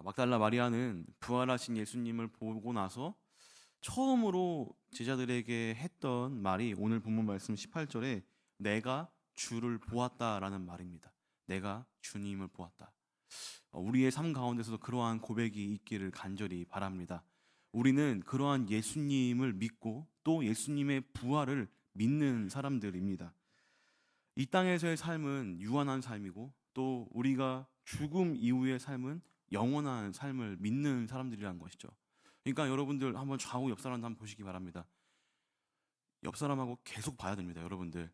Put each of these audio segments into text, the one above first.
막달라 마리아는 부활하신 예수님을 보고 나서 처음으로 제자들에게 했던 말이 오늘 본문 말씀 18절에 내가 주를 보았다라는 말입니다. 내가 주님을 보았다. 우리의 삶 가운데서도 그러한 고백이 있기를 간절히 바랍니다. 우리는 그러한 예수님을 믿고 또 예수님의 부활을 믿는 사람들입니다. 이 땅에서의 삶은 유한한 삶이고 또 우리가 죽음 이후의 삶은 영원한 삶을 믿는 사람들이라는 것이죠. 그러니까 여러분들 한번 좌우 옆 사람도 한번 보시기 바랍니다. 옆 사람하고 계속 봐야 됩니다, 여러분들.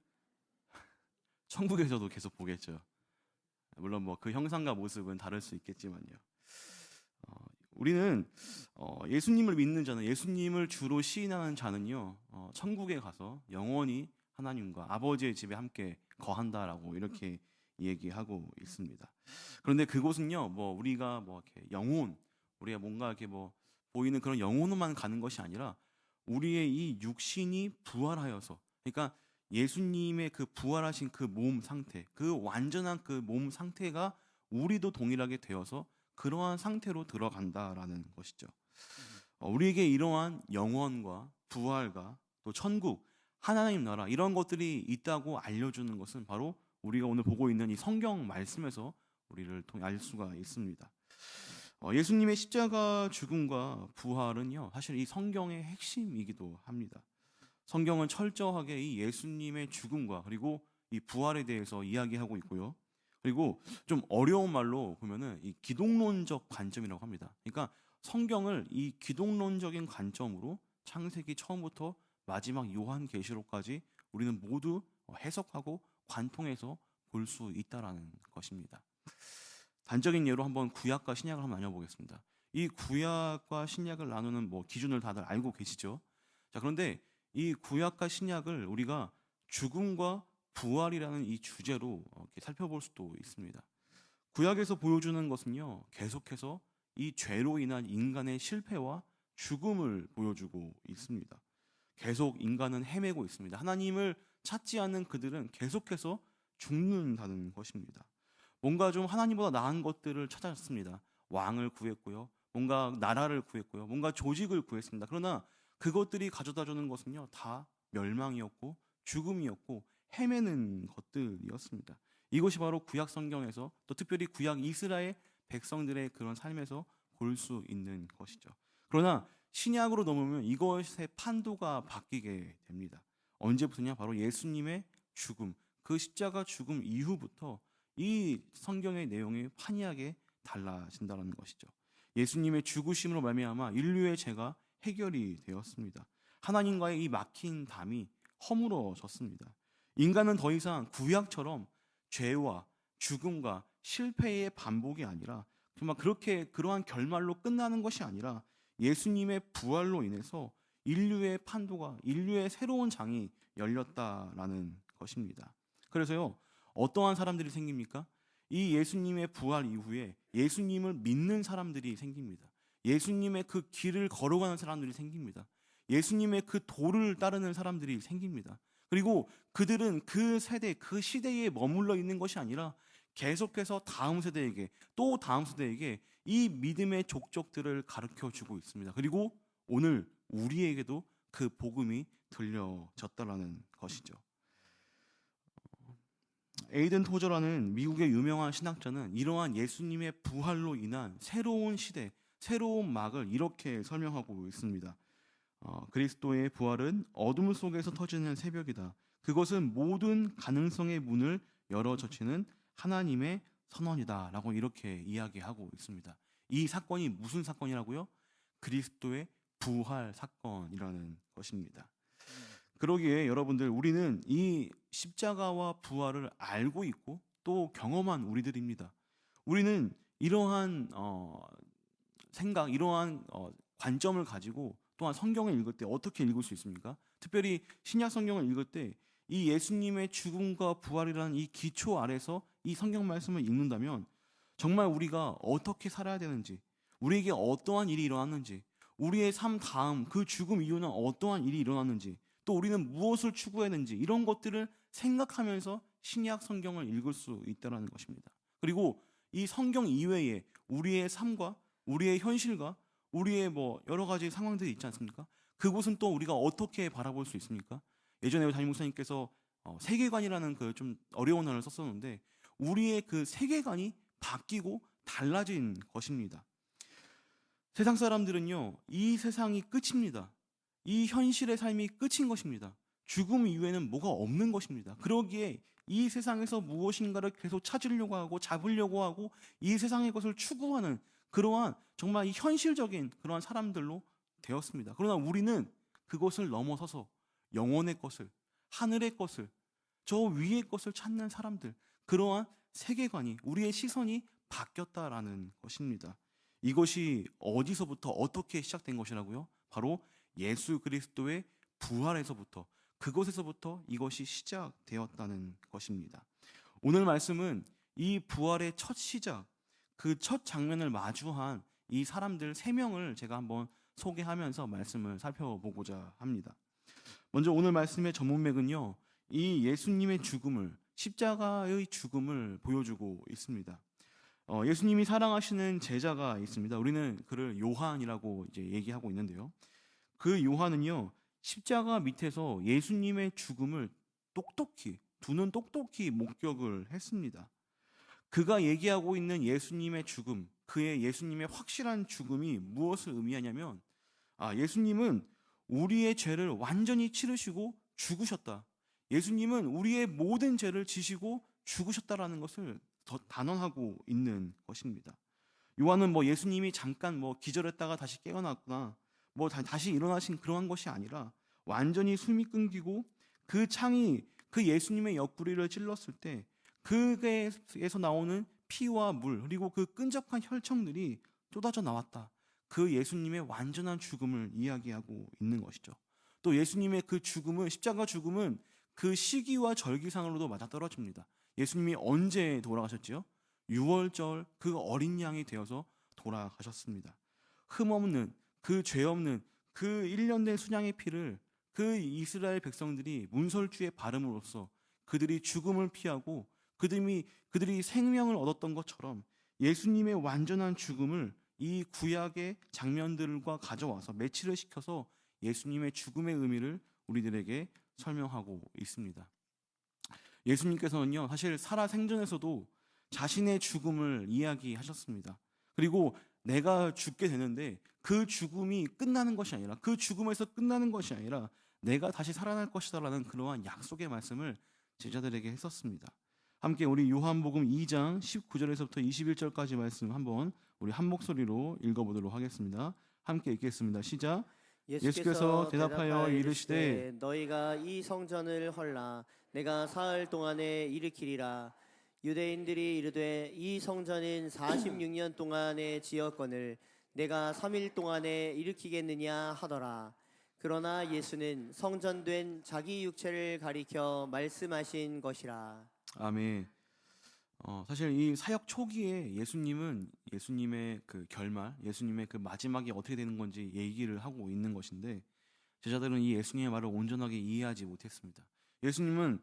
천국에서도 계속 보겠죠. 물론 뭐 그 형상과 모습은 다를 수 있겠지만요. 우리는 예수님을 믿는 자는, 예수님을 주로 시인하는 자는요, 천국에 가서 영원히 하나님과 아버지의 집에 함께 거한다라고 이렇게 얘기하고 있습니다. 그런데 그곳은요, 우리가 이렇게 우리가 뭔가 이렇게 보이는 그런 영혼으로만 가는 것이 아니라 우리의 이 육신이 부활하여서, 그러니까 예수님의 그 부활하신 그 몸 상태, 그 완전한 그 몸 상태가 우리도 동일하게 되어서 그러한 상태로 들어간다라는 것이죠. 우리에게 이러한 영원과 부활과 또 천국, 하나님 나라 이런 것들이 있다고 알려주는 것은 바로 우리가 오늘 보고 있는 이 성경 말씀에서 우리를 통해 알 수가 있습니다. 예수님의 십자가 죽음과 부활은요, 사실 이 성경의 핵심이기도 합니다. 성경은 철저하게 이 예수님의 죽음과 그리고 이 부활에 대해서 이야기하고 있고요. 그리고 좀 어려운 말로 보면은 이 기독론적 관점이라고 합니다. 그러니까 성경을 이 기독론적인 관점으로 창세기 처음부터 마지막 요한계시록까지 우리는 모두 해석하고 관통해서 볼 수 있다라는 것입니다. 단적인 예로 한번 구약과 신약을 한번 나눠보겠습니다. 이 구약과 신약을 나누는 기준을 다들 알고 계시죠? 자, 그런데 이 구약과 신약을 우리가 죽음과 부활이라는 이 주제로 이렇게 살펴볼 수도 있습니다. 구약에서 보여주는 것은요, 계속해서 이 죄로 인한 인간의 실패와 죽음을 보여주고 있습니다. 계속 인간은 헤매고 있습니다. 하나님을 찾지 않는 그들은 계속해서 죽는다는 것입니다. 뭔가 좀 하나님보다 나은 것들을 찾았습니다. 왕을 구했고요. 뭔가 나라를 구했고요. 뭔가 조직을 구했습니다. 그러나 그것들이 가져다 주는 것은요, 다 멸망이었고 죽음이었고 헤매는 것들이었습니다. 이것이 바로 구약 성경에서 또 특별히 구약 이스라엘 백성들의 그런 삶에서 볼 수 있는 것이죠. 그러나 신약으로 넘으면 이것의 판도가 바뀌게 됩니다. 언제부터냐? 바로 예수님의 죽음, 그 십자가 죽음 이후부터 이 성경의 내용이 판이하게 달라진다는 것이죠. 예수님의 죽으심으로 말미암아 인류의 죄가 해결이 되었습니다. 하나님과의 이 막힌 담이 허물어졌습니다. 인간은 더 이상 구약처럼 죄와 죽음과 실패의 반복이 아니라 정말 그러한 결말로 끝나는 것이 아니라 예수님의 부활로 인해서 인류의 판도가, 인류의 새로운 장이 열렸다라는 것입니다. 그래서요, 어떠한 사람들이 생깁니까? 이 예수님의 부활 이후에 예수님을 믿는 사람들이 생깁니다. 예수님의 그 길을 걸어가는 사람들이 생깁니다. 예수님의 그 도를 따르는 사람들이 생깁니다. 그리고 그들은 그 세대, 그 시대에 머물러 있는 것이 아니라 계속해서 다음 세대에게, 또 다음 세대에게 이 믿음의 족적들을 가르쳐 주고 있습니다. 그리고 오늘 우리에게도 그 복음이 들려졌다라는 것이죠. 에이든 토저라는 미국의 유명한 신학자는 이러한 예수님의 부활로 인한 새로운 시대, 새로운 막을 이렇게 설명하고 있습니다. 그리스도의 부활은 어둠 속에서 터지는 새벽이다. 그것은 모든 가능성의 문을 열어젖히는 하나님의 선언이다 라고 이렇게 이야기하고 있습니다. 이 사건이 무슨 사건이라고요? 그리스도의 부활 사건이라는 것입니다. 그러기에 여러분들, 우리는 이 십자가와 부활을 알고 있고 또 경험한 우리들입니다. 우리는 이러한 생각, 이러한 관점을 가지고 또한 성경을 읽을 때 어떻게 읽을 수 있습니까? 특별히 신약 성경을 읽을 때 이 예수님의 죽음과 부활이라는 이 기초 아래서 이 성경 말씀을 읽는다면 정말 우리가 어떻게 살아야 되는지, 우리에게 어떠한 일이 일어났는지, 우리의 삶 다음 그 죽음 이후는 어떠한 일이 일어났는지, 또 우리는 무엇을 추구해야 되는지 이런 것들을 생각하면서 신약 성경을 읽을 수 있다는 것입니다. 그리고 이 성경 이외에 우리의 삶과 우리의 현실과 우리의 뭐 여러 가지 상황들이 있지 않습니까? 그곳은 또 우리가 어떻게 바라볼 수 있습니까? 예전에 담임 목사님께서 세계관이라는 그 좀 어려운 단어를 썼었는데 우리의 그 세계관이 바뀌고 달라진 것입니다. 세상 사람들은요, 이 세상이 끝입니다. 이 현실의 삶이 끝인 것입니다. 죽음 이후에는 뭐가 없는 것입니다. 그러기에 이 세상에서 무엇인가를 계속 찾으려고 하고 잡으려고 하고 이 세상의 것을 추구하는 그러한 정말 이 현실적인 그러한 사람들로 되었습니다. 그러나 우리는 그것을 넘어서서 영혼의 것을, 하늘의 것을, 저 위의 것을 찾는 사람들, 그러한 세계관이, 우리의 시선이 바뀌었다라는 것입니다. 이것이 어디서부터 어떻게 시작된 것이라고요? 바로 예수 그리스도의 부활에서부터, 그곳에서부터 이것이 시작되었다는 것입니다. 오늘 말씀은 이 부활의 첫 시작, 그 첫 장면을 마주한 이 사람들 3명을 제가 한번 소개하면서 말씀을 살펴보고자 합니다. 먼저 오늘 말씀의 전문맥은요, 이 예수님의 죽음을, 십자가의 죽음을 보여주고 있습니다. 예수님이 사랑하시는 제자가 있습니다. 우리는 그를 요한이라고 이제 얘기하고 있는데요. 그 요한은요, 십자가 밑에서 예수님의 죽음을 두 눈 똑똑히 목격을 했습니다. 그가 얘기하고 있는 예수님의 죽음, 그의 예수님의 확실한 죽음이 무엇을 의미하냐면, 예수님은 우리의 죄를 완전히 치르시고 죽으셨다. 예수님은 우리의 모든 죄를 지시고 죽으셨다라는 것을 더 단언하고 있는 것입니다. 요한은 예수님이 잠깐 기절했다가 다시 깨어났거나 다시 일어나신 그러한 것이 아니라 완전히 숨이 끊기고 그 창이 그 예수님의 옆구리를 찔렀을 때 그에서 나오는 피와 물 그리고 그 끈적한 혈청들이 쏟아져 나왔다. 그 예수님의 완전한 죽음을 이야기하고 있는 것이죠. 또 예수님의 그 죽음은, 십자가 죽음은 그 시기와 절기상으로도 맞아떨어집니다. 예수님이 언제 돌아가셨지요? 6월절 그 어린 양이 되어서 돌아가셨습니다. 흠없는, 그 죄 없는 그 1년 된 순양의 피를 그 이스라엘 백성들이 문설주에 바름으로써 그들이 죽음을 피하고 그들이 생명을 얻었던 것처럼 예수님의 완전한 죽음을 이 구약의 장면들과 가져와서 매치를 시켜서 예수님의 죽음의 의미를 우리들에게 설명하고 있습니다. 예수님께서는요, 사실 살아생전에서도 자신의 죽음을 이야기하셨습니다. 그리고 내가 죽게 되는데 그 죽음이 끝나는 것이 아니라, 그 죽음에서 끝나는 것이 아니라 내가 다시 살아날 것이다라는 그러한 약속의 말씀을 제자들에게 했었습니다. 함께 우리 요한복음 2장 19절에서부터 21절까지 말씀 한번 우리 한 목소리로 읽어보도록 하겠습니다. 함께 읽겠습니다. 시작. 예수께서 대답하여 이르시되 너희가 이 성전을 헐라 내가 사흘 동안에 일으키리라. 유대인들이 이르되 이 성전은 46년 동안에 지었거늘 내가 3일 동안에 일으키겠느냐 하더라. 그러나 예수는 성전된 자기 육체를 가리켜 말씀하신 것이라. 아멘. 사실 이 사역 초기에 예수님의 그 결말, 예수님의 그 마지막이 어떻게 되는 건지 얘기를 하고 있는 것인데 제자들은 이 예수님의 말을 온전하게 이해하지 못했습니다. 예수님은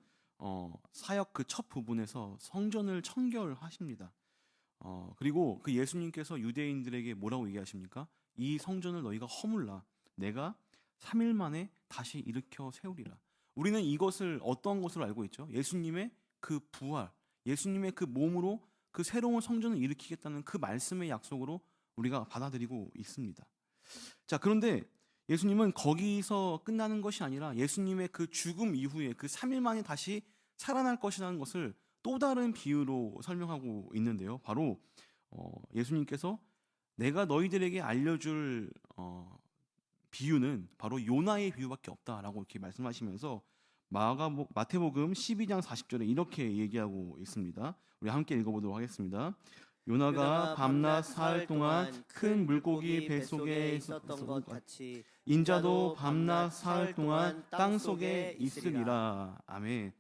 사역 그 첫 부분에서 성전을 청결하십니다. 그리고 그 예수님께서 유대인들에게 뭐라고 얘기하십니까? 이 성전을 너희가 허물라. 내가 3일 만에 다시 일으켜 세우리라. 우리는 이것을 어떤 것으로 알고 있죠? 예수님의 그 부활, 예수님의 그 몸으로 그 새로운 성전을 일으키겠다는 그 말씀의 약속으로 우리가 받아들이고 있습니다. 자, 그런데 예수님은 거기서 끝나는 것이 아니라 예수님의 그 죽음 이후에 그 3일 만에 다시 살아날 것이라는 것을 또 다른 비유로 설명하고 있는데요. 바로 예수님께서 내가 너희들에게 알려줄 비유는 바로 요나의 비유밖에 없다라고 이렇게 말씀하시면서 마태복음 12장 40절에 이렇게 얘기하고 있습니다. 우리 함께 읽어보도록 하겠습니다. 요나가 밤낮 사흘 동안 큰 물고기 뱃속에 있었던 것 같이 인자도 밤낮 사흘 동안 땅 속에 있으리라. 아멘.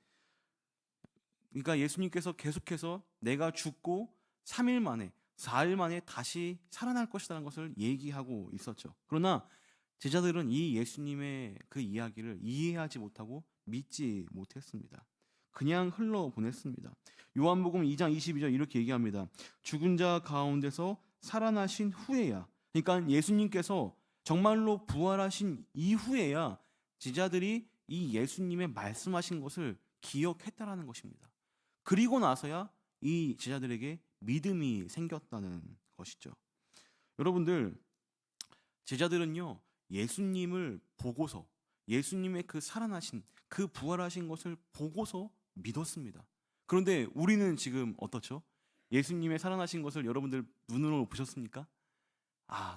그러니까 예수님께서 계속해서 내가 죽고 3일 만에 4일 만에 다시 살아날 것이라는 것을 얘기하고 있었죠. 그러나 제자들은 이 예수님의 그 이야기를 이해하지 못하고 믿지 못했습니다. 그냥 흘러보냈습니다. 요한복음 2장 22절 이렇게 얘기합니다. 죽은 자 가운데서 살아나신 후에야, 그러니까 예수님께서 정말로 부활하신 이후에야 제자들이 이 예수님의 말씀하신 것을 기억했다라는 것입니다. 그리고 나서야 이 제자들에게 믿음이 생겼다는 것이죠. 여러분들, 제자들은요, 예수님을 보고서, 예수님의 그 살아나신, 그 부활하신 것을 보고서 믿었습니다. 그런데 우리는 지금 어떻죠? 예수님의 살아나신 것을 여러분들 눈으로 보셨습니까?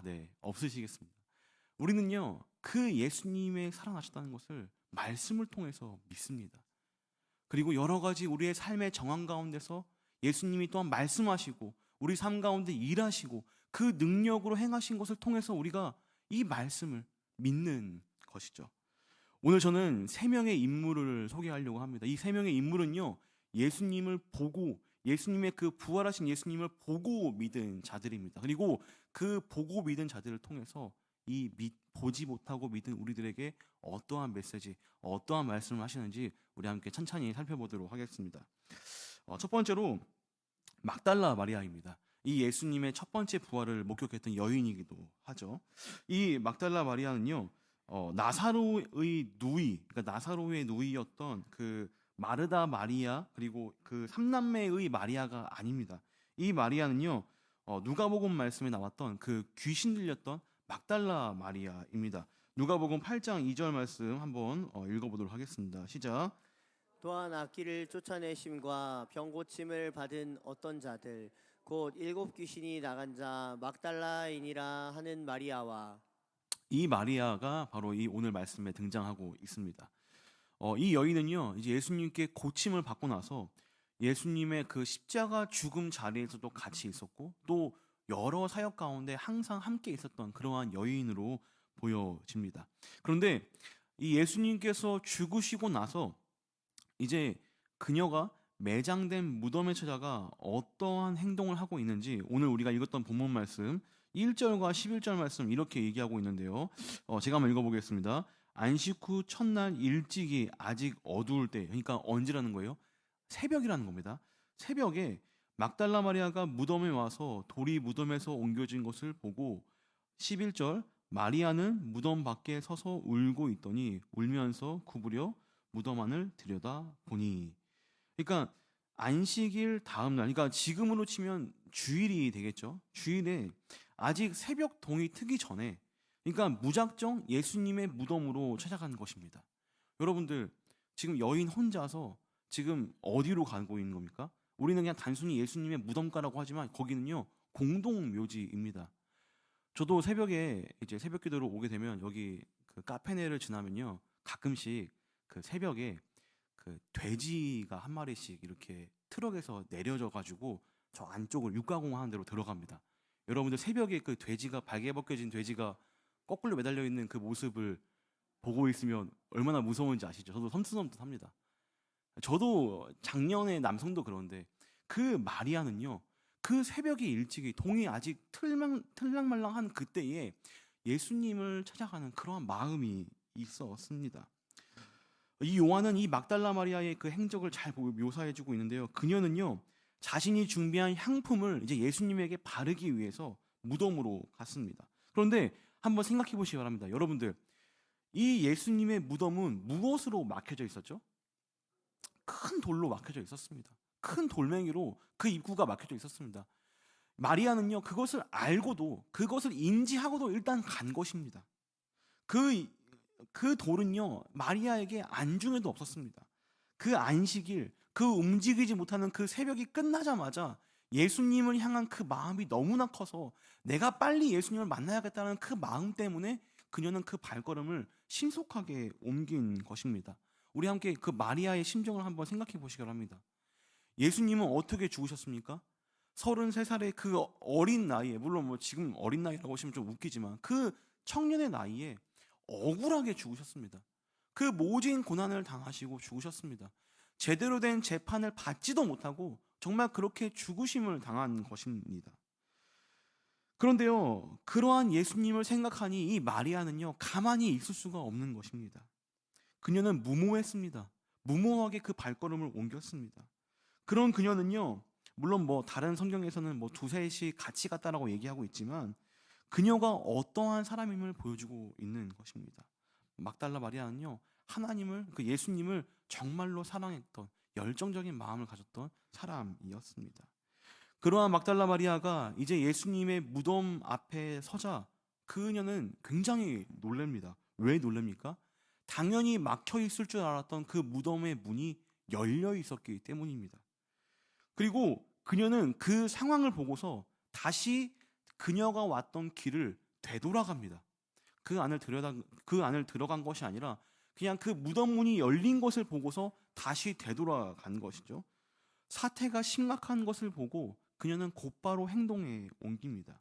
네, 없으시겠습니다. 우리는요, 그 예수님의 살아나셨다는 것을 말씀을 통해서 믿습니다. 그리고 여러 가지 우리의 삶의 정황 가운데서 예수님이 또한 말씀하시고 우리 삶 가운데 일하시고 그 능력으로 행하신 것을 통해서 우리가 이 말씀을 믿는 것이죠. 오늘 저는 세 명의 인물을 소개하려고 합니다. 이 세 명의 인물은요, 예수님을 보고, 예수님의 그 부활하신 예수님을 보고 믿은 자들입니다. 그리고 그 보고 믿은 자들을 통해서 보지 못하고 믿은 우리들에게 어떠한 메시지, 어떠한 말씀을 하시는지 우리 함께 천천히 살펴보도록 하겠습니다. 첫 번째로 막달라 마리아입니다. 이 예수님의 첫 번째 부활을 목격했던 여인이기도 하죠. 이 막달라 마리아는요, 나사로의 누이, 그러니까 나사로의 누이였던 그 마르다 마리아, 그리고 그 삼남매의 마리아가 아닙니다. 이 마리아는요, 누가복음 말씀에 나왔던 그 귀신 들렸던 막달라 마리아입니다. 누가복음 8장 2절 말씀 한번 읽어보도록 하겠습니다. 시작. 또한 악기를 쫓아내심과 병 고침을 받은 어떤 자들 곧 7 귀신이 나간 자 막달라인이라 하는 마리아와, 이 마리아가 바로 이 오늘 말씀에 등장하고 있습니다. 이 여인은요, 이제 예수님께 고침을 받고 나서 예수님의 그 십자가 죽음 자리에서도 같이 있었고 또 여러 사역 가운데 항상 함께 있었던 그러한 여인으로 보여집니다. 그런데 이 예수님께서 죽으시고 나서 이제 그녀가 매장된 무덤에 찾아가 어떠한 행동을 하고 있는지 오늘 우리가 읽었던 본문 말씀 1절과 11절 말씀 이렇게 얘기하고 있는데요. 제가 한번 읽어보겠습니다. 안식 후 첫날 일찍이 아직 어두울 때, 그러니까 언제라는 거예요? 새벽이라는 겁니다. 새벽에 막달라 마리아가 무덤에 와서 돌이 무덤에서 옮겨진 것을 보고 11절 마리아는 무덤 밖에 서서 울고 있더니 울면서 구부려 무덤 안을 들여다보니, 그러니까 안식일 다음 날, 그러니까 지금으로 치면 주일이 되겠죠. 주일에 아직 새벽 동이 트기 전에, 그러니까 무작정 예수님의 무덤으로 찾아간 것입니다. 여러분들, 지금 여인 혼자서 지금 어디로 가고 있는 겁니까? 우리는 그냥 단순히 예수님의 무덤가라고 하지만 거기는요, 공동묘지입니다. 저도 새벽에 이제 새벽 기도로 오게 되면 여기 그 카페네를 지나면요, 가끔씩 그 새벽에 그 돼지가 한 마리씩 이렇게 트럭에서 내려져 가지고 저 안쪽을 육가공 하는 데로 들어갑니다. 여러분들 새벽에 그 돼지가, 발개 벗겨진 돼지가 거꾸로 매달려 있는 그 모습을 보고 있으면 얼마나 무서운지 아시죠? 저도 섬찟섬찟합니다. 저도 작년에 남성도 그런데 그 마리아는요, 그 새벽에 일찍이 동이 아직 틀랑말랑한 그때에 예수님을 찾아가는 그러한 마음이 있었습니다. 이 요한은 이 막달라 마리아의 그 행적을 잘 묘사해주고 있는데요. 그녀는요, 자신이 준비한 향품을 이제 예수님에게 바르기 위해서 무덤으로 갔습니다. 그런데 한번 생각해 보시기 바랍니다. 여러분들, 이 예수님의 무덤은 무엇으로 막혀져 있었죠? 큰 돌로 막혀져 있었습니다. 큰 돌멩이로 그 입구가 막혀져 있었습니다. 마리아는요, 그것을 알고도, 그것을 인지하고도 일단 간 것입니다. 그 돌은요, 마리아에게 안중에도 없었습니다. 그 안식일, 그 움직이지 못하는 그 새벽이 끝나자마자 예수님을 향한 그 마음이 너무나 커서 내가 빨리 예수님을 만나야겠다는 그 마음 때문에 그녀는 그 발걸음을 신속하게 옮긴 것입니다. 우리 함께 그 마리아의 심정을 한번 생각해 보시기 바랍니다. 예수님은 어떻게 죽으셨습니까? 33살의 그 어린 나이에, 물론 뭐 지금 어린 나이라고 하시면 좀 웃기지만 그 청년의 나이에 억울하게 죽으셨습니다. 그 모진 고난을 당하시고 죽으셨습니다. 제대로 된 재판을 받지도 못하고 정말 그렇게 죽으심을 당한 것입니다. 그런데요, 그러한 예수님을 생각하니 이 마리아는요, 가만히 있을 수가 없는 것입니다. 그녀는 무모했습니다. 무모하게 그 발걸음을 옮겼습니다. 그런 그녀는요, 물론 뭐 다른 성경에서는 뭐 두셋이 같이 갔다라고 얘기하고 있지만 그녀가 어떠한 사람임을 보여주고 있는 것입니다. 막달라 마리아는요, 하나님을, 그 예수님을 정말로 사랑했던 열정적인 마음을 가졌던 사람이었습니다. 그러한 막달라 마리아가 이제 예수님의 무덤 앞에 서자 그녀는 굉장히 놀랍니다. 왜 놀랍니까? 당연히 막혀 있을 줄 알았던 그 무덤의 문이 열려 있었기 때문입니다. 그리고 그녀는 그 상황을 보고서 다시 그녀가 왔던 길을 되돌아갑니다. 그 안을 들어간 것이 아니라 그냥 그 무덤 문이 열린 것을 보고서 다시 되돌아간 것이죠. 사태가 심각한 것을 보고 그녀는 곧바로 행동에 옮깁니다.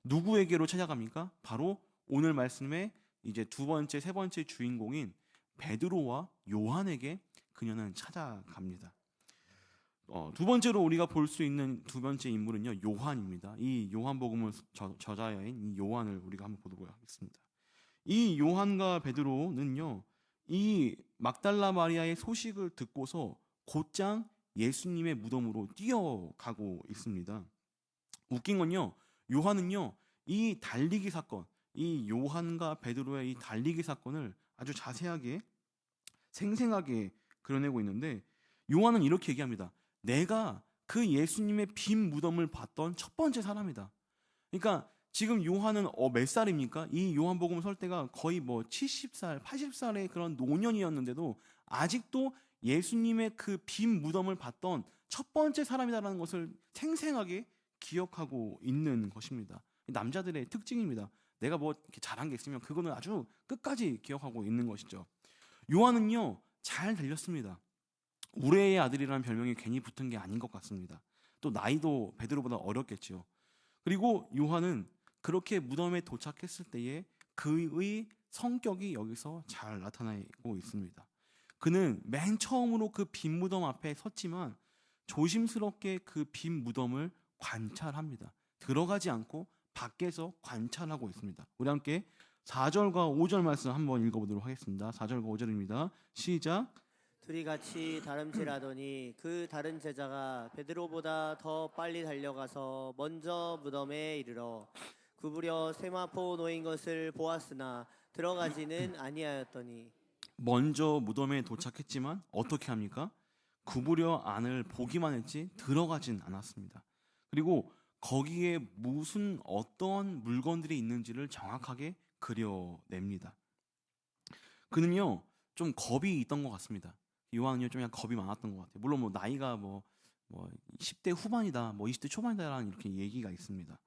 누구에게로 찾아갑니까? 바로 오늘 말씀의 이제 두 번째, 세 번째 주인공인 베드로와 요한에게 그녀는 찾아갑니다. 두 번째로 우리가 볼 수 있는 두 번째 인물은요, 요한입니다. 이 요한복음을 저자인 이 요한을 우리가 한번 보도록 하겠습니다. 이 요한과 베드로는요, 이 막달라 마리아의 소식을 듣고서 곧장 예수님의 무덤으로 뛰어가고 있습니다. 웃긴 건요, 요한은요, 이 달리기 사건, 이 요한과 베드로의 이 달리기 사건을 아주 자세하게 생생하게 그려내고 있는데, 요한은 이렇게 얘기합니다. 내가 그 예수님의 빈 무덤을 봤던 첫 번째 사람이다. 그러니까 지금 요한은 몇 살입니까? 이 요한복음 설 때가 거의 뭐 70살, 80살의 그런 노년이었는데도 아직도 예수님의 그 빈 무덤을 봤던 첫 번째 사람이다라는 것을 생생하게 기억하고 있는 것입니다. 남자들의 특징입니다. 내가 뭐 이렇게 잘한 게 있으면 그거는 아주 끝까지 기억하고 있는 것이죠. 요한은요, 잘 달렸습니다. 우레의 아들이라는 별명이 괜히 붙은 게 아닌 것 같습니다. 또 나이도 베드로보다 어렸겠죠. 그리고 요한은 그렇게 무덤에 도착했을 때에 그의 성격이 여기서 잘 나타나고 있습니다. 그는 맨 처음으로 그 빈 무덤 앞에 섰지만 조심스럽게 그 빈 무덤을 관찰합니다. 들어가지 않고 밖에서 관찰하고 있습니다. 우리 함께 4절과 5절 말씀 한번 읽어보도록 하겠습니다. 4절과 5절입니다. 시작. 둘이 같이 다름질하더니 그 다른 제자가 베드로보다 더 빨리 달려가서 먼저 무덤에 이르러 구부려 세마포 놓인 것을 보았으나 들어가지는 아니하였더니. 먼저 무덤에 도착했지만 어떻게 합니까? 구부려 안을 보기만 했지 들어가진 않았습니다. 그리고 거기에 무슨 어떤 물건들이 있는지를 정확하게 그려냅니다. 그는요, 좀 겁이 있던 것 같습니다. 요한은요, 좀 약간 겁이 많았던 것 같아요. 물론 뭐 나이가 뭐 10대 후반이다, 뭐 20대 초반이다라는 이렇게 얘기가 있습니다.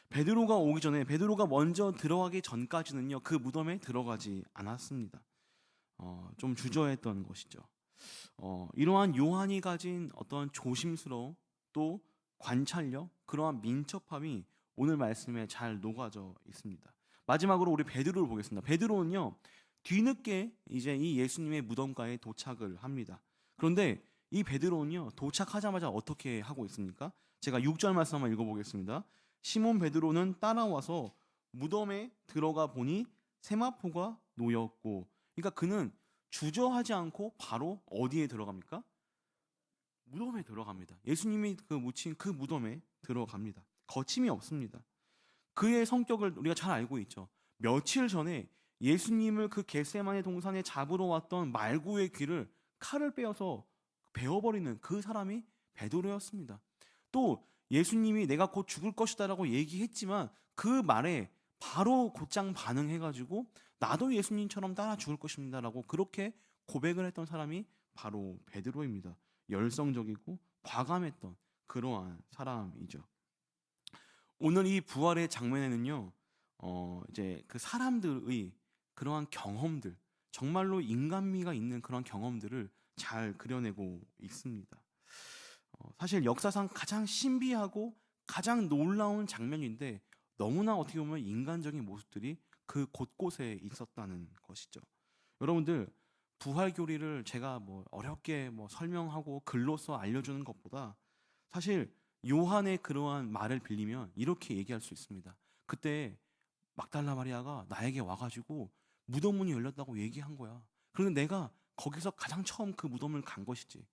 베드로가 오기 전에, 베드로가 먼저 들어가기 전까지는요, 그 무덤에 들어가지 않았습니다. 좀 주저했던 것이죠. 이러한 요한이 가진 어떤 조심스러움, 또 관찰력, 그러한 민첩함이 오늘 말씀에 잘 녹아져 있습니다. 마지막으로 우리 베드로를 보겠습니다. 베드로는요, 뒤늦게 이제 이 예수님의 무덤가에 도착을 합니다. 그런데 이 베드로는요, 도착하자마자 어떻게 하고 있습니까? 제가 6절 말씀 한번 읽어보겠습니다. 시몬 베드로는 따라와서 무덤에 들어가 보니 세마포가 놓였고, 그러니까 그는 주저하지 않고 바로 어디에 들어갑니까? 무덤에 들어갑니다. 예수님이 그 묻힌 그 무덤에 들어갑니다. 거침이 없습니다. 그의 성격을 우리가 잘 알고 있죠. 며칠 전에 예수님을 그 겟세마네 동산에 잡으러 왔던 말구의 귀를 칼을 빼어서 베어버리는 그 사람이 베드로였습니다. 또 예수님이 내가 곧 죽을 것이다라고 얘기했지만 그 말에 바로 곧장 반응해가지고 나도 예수님처럼 따라 죽을 것입니다라고 그렇게 고백을 했던 사람이 바로 베드로입니다. 열성적이고 과감했던 그러한 사람이죠. 오늘 이 부활의 장면에는요, 이제 그 사람들의 그러한 경험들, 정말로 인간미가 있는 그런 경험들을 잘 그려내고 있습니다. 사실 역사상 가장 신비하고 가장 놀라운 장면인데 너무나 어떻게 보면 인간적인 모습들이 그 곳곳에 있었다는 것이죠. 여러분들, 부활 교리를 제가 뭐 어렵게 뭐 설명하고 글로써 알려주는 것보다 사실 요한의 그러한 말을 빌리면 이렇게 얘기할 수 있습니다. 그때 막달라 마리아가 나에게 와가지고 무덤 문이 열렸다고 얘기한 거야. 그런데 내가 거기서 가장 처음 그 무덤을 간 것이지.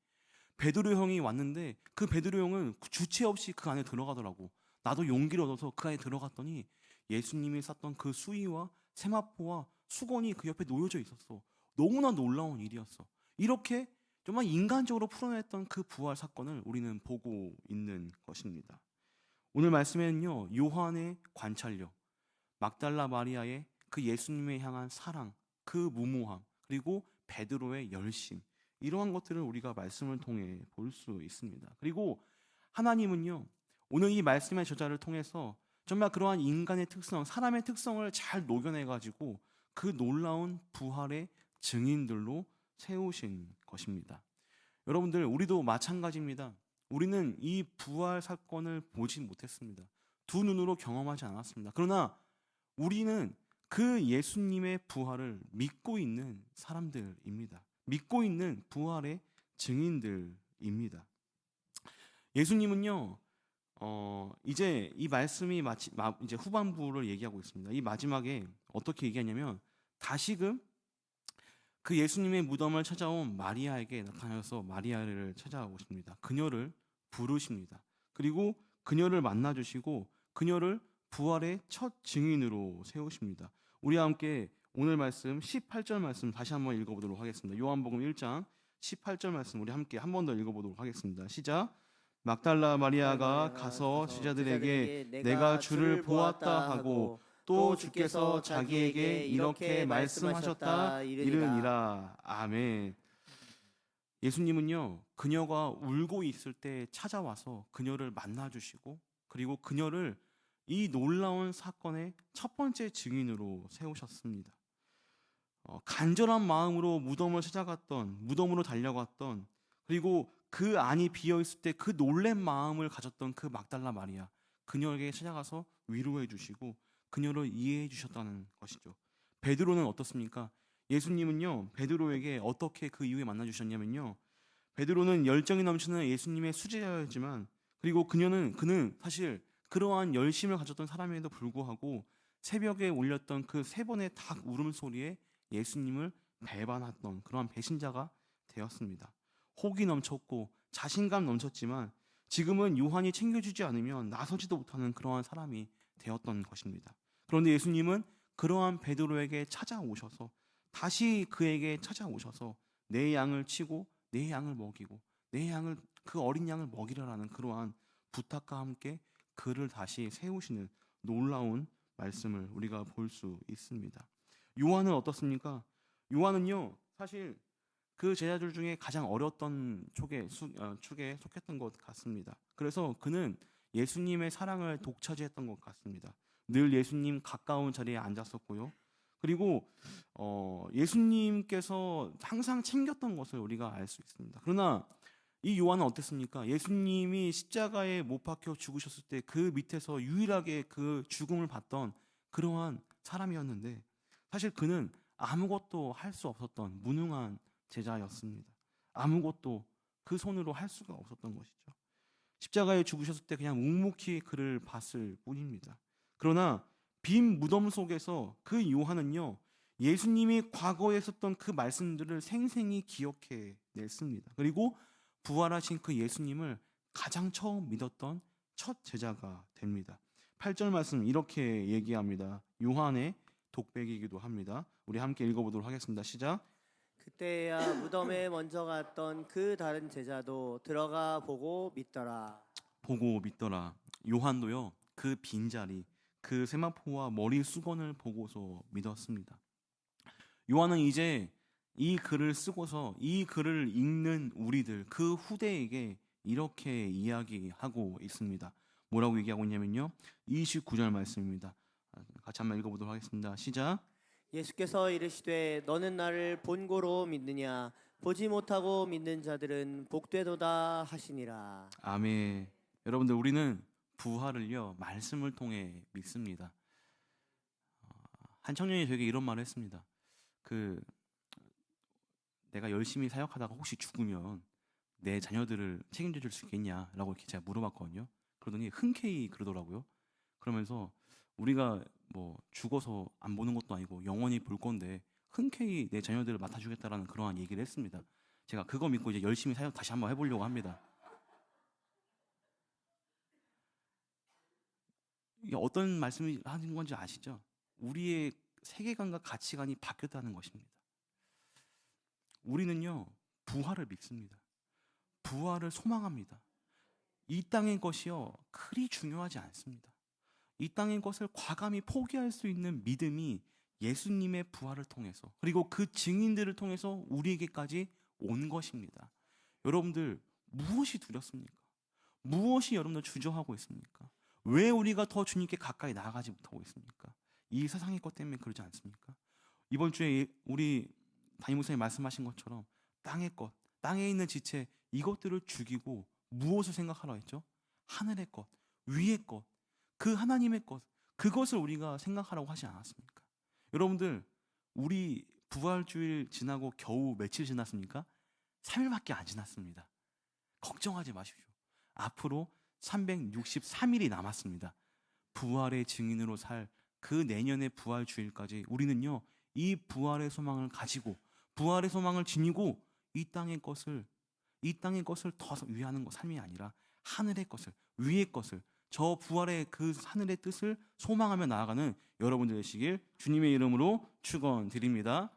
베드로 형이 왔는데 그 베드로 형은 주체 없이 그 안에 들어가더라고. 나도 용기를 얻어서 그 안에 들어갔더니 예수님이 쌌던 그 수의와 세마포와 수건이 그 옆에 놓여져 있었어. 너무나 놀라운 일이었어. 이렇게 정말 인간적으로 풀어냈던 그 부활 사건을 우리는 보고 있는 것입니다. 오늘 말씀에는요, 요한의 관찰력, 막달라 마리아의 그 예수님에 향한 사랑, 그 무모함, 그리고 베드로의 열심, 이러한 것들을 우리가 말씀을 통해 볼 수 있습니다. 그리고 하나님은요, 오늘 이 말씀의 저자를 통해서 정말 그러한 인간의 특성, 사람의 특성을 잘 녹여내가지고 그 놀라운 부활의 증인들로 세우신 것입니다. 여러분들, 우리도 마찬가지입니다. 우리는 이 부활 사건을 보지 못했습니다. 두 눈으로 경험하지 않았습니다. 그러나 우리는 그 예수님의 부활을 믿고 있는 사람들입니다. 믿고 있는 부활의 증인들입니다. 예수님은요, 이제 이 말씀이 이제 후반부를 얘기하고 있습니다. 이 마지막에 어떻게 얘기하냐면, 다시금 그 예수님의 무덤을 찾아온 마리아에게 나타나서 마리아를 찾아오십니다. 그녀를 부르십니다. 그리고 그녀를 만나주시고 그녀를 부활의 첫 증인으로 세우십니다. 우리와 함께 오늘 말씀 18절 말씀 다시 한번 읽어보도록 하겠습니다. 요한복음 1장 18절 말씀 우리 함께 한 번 더 읽어보도록 하겠습니다. 시작. 막달라 마리아가 가서 제자들에게 내가 주를 보았다 하고 또 주께서 자기에게 이렇게 말씀하셨다 이르니라. 아멘. 예수님은요, 그녀가 울고 있을 때 찾아와서 그녀를 만나주시고 그리고 그녀를 이 놀라운 사건의 첫 번째 증인으로 세우셨습니다. 간절한 마음으로 무덤을 찾아갔던, 무덤으로 달려갔던, 그리고 그 안이 비어있을 때 그 놀란 마음을 가졌던 그 막달라 마리아, 그녀에게 찾아가서 위로해 주시고 그녀를 이해해 주셨다는 것이죠. 베드로는 어떻습니까? 예수님은요, 베드로에게 어떻게 그 이후에 만나 주셨냐면요, 베드로는 열정이 넘치는 예수님의 수제자였지만, 그리고 그는 사실 그러한 열심을 가졌던 사람에도 불구하고 새벽에 울렸던 그 세 번의 닭 울음소리에 예수님을 배반했던 그러한 배신자가 되었습니다. 혹이 넘쳤고 자신감 넘쳤지만 지금은 요한이 챙겨주지 않으면 나서지도 못하는 그러한 사람이 되었던 것입니다. 그런데 예수님은 그러한 베드로에게 찾아오셔서, 다시 그에게 찾아오셔서 내 양을 치고 내 양을 먹이고 내 양을, 그 어린 양을 먹이라라는 그러한 부탁과 함께 그를 다시 세우시는 놀라운 말씀을 우리가 볼 수 있습니다. 요한은 어떻습니까? 요한은요, 사실 그 제자들 중에 가장 어렸던 축에 속했던 것 같습니다. 그래서 그는 예수님의 사랑을 독차지했던 것 같습니다. 늘 예수님 가까운 자리에 앉았었고요. 그리고 예수님께서 항상 챙겼던 것을 우리가 알 수 있습니다. 그러나 이 요한은 어땠습니까? 예수님이 십자가에 못 박혀 죽으셨을 때 그 밑에서 유일하게 그 죽음을 받던 그러한 사람이었는데, 사실 그는 아무것도 할 수 없었던 무능한 제자였습니다. 아무것도 그 손으로 할 수가 없었던 것이죠. 십자가에 죽으셨을 때 그냥 묵묵히 그를 봤을 뿐입니다. 그러나 빈 무덤 속에서 그 요한은요, 예수님이 과거에 했었던 그 말씀들을 생생히 기억해 냈습니다. 그리고 부활하신 그 예수님을 가장 처음 믿었던 첫 제자가 됩니다. 8절 말씀 이렇게 얘기합니다. 요한의 독백이기도 합니다. 우리 함께 읽어보도록 하겠습니다. 시작. 그때야 무덤에 먼저 갔던 그 다른 제자도 들어가 보고 믿더라. 보고 믿더라. 요한도요, 그 빈자리, 그 세마포와 머리 수건을 보고서 믿었습니다. 요한은 이제 이 글을 쓰고서 이 글을 읽는 우리들, 그 후대에게 이렇게 이야기하고 있습니다. 뭐라고 얘기하고 있냐면요, 29절 말씀입니다. 같이 한번 읽어보도록 하겠습니다. 시작. 예수께서 이르시되 너는 나를 본고로 믿느냐? 보지 못하고 믿는 자들은 복되도다 하시니라. 아멘. 여러분들, 우리는 부활을요, 말씀을 통해 믿습니다. 한 청년이 저에게 이런 말을 했습니다. 내가 열심히 사역하다가 혹시 죽으면 내 자녀들을 책임져 줄 수 있겠냐라고 이렇게 제가 물어봤거든요. 그러더니 흔쾌히 그러더라고요. 그러면서 우리가 뭐 죽어서 안 보는 것도 아니고 영원히 볼 건데 흔쾌히 내 자녀들을 맡아주겠다라는 그러한 얘기를 했습니다. 제가 그거 믿고 이제 열심히 사역 다시 한번 해보려고 합니다. 이게 어떤 말씀을 하는 건지 아시죠? 우리의 세계관과 가치관이 바뀌었다는 것입니다. 우리는요, 부활을 믿습니다. 부활을 소망합니다. 이 땅의 것이요, 그리 중요하지 않습니다. 이 땅의 것을 과감히 포기할 수 있는 믿음이 예수님의 부활을 통해서, 그리고 그 증인들을 통해서 우리에게까지 온 것입니다. 여러분들, 무엇이 두렵습니까? 무엇이 여러분들 주저하고 있습니까? 왜 우리가 더 주님께 가까이 나아가지 못하고 있습니까? 이 세상의 것 때문에 그러지 않습니까? 이번 주에 우리 담임 목사님 말씀하신 것처럼 땅의 것, 땅에 있는 지체, 이것들을 죽이고 무엇을 생각하라 했죠? 하늘의 것, 위의 것, 그 하나님의 것, 그것을 우리가 생각하라고 하지 않았습니까? 여러분들, 우리 부활주일 지나고 겨우 며칠 지났습니까? 3일밖에 안 지났습니다. 걱정하지 마십시오. 앞으로 363일이 남았습니다. 부활의 증인으로 살 그 내년의 부활주일까지 우리는요, 이 부활의 소망을 가지고, 부활의 소망을 지니고 이 땅의 것을 더 위하는 삶이 아니라 하늘의 것을, 위의 것을, 저 부활의 그 하늘의 뜻을 소망하며 나아가는 여러분들 되시길 주님의 이름으로 축원드립니다.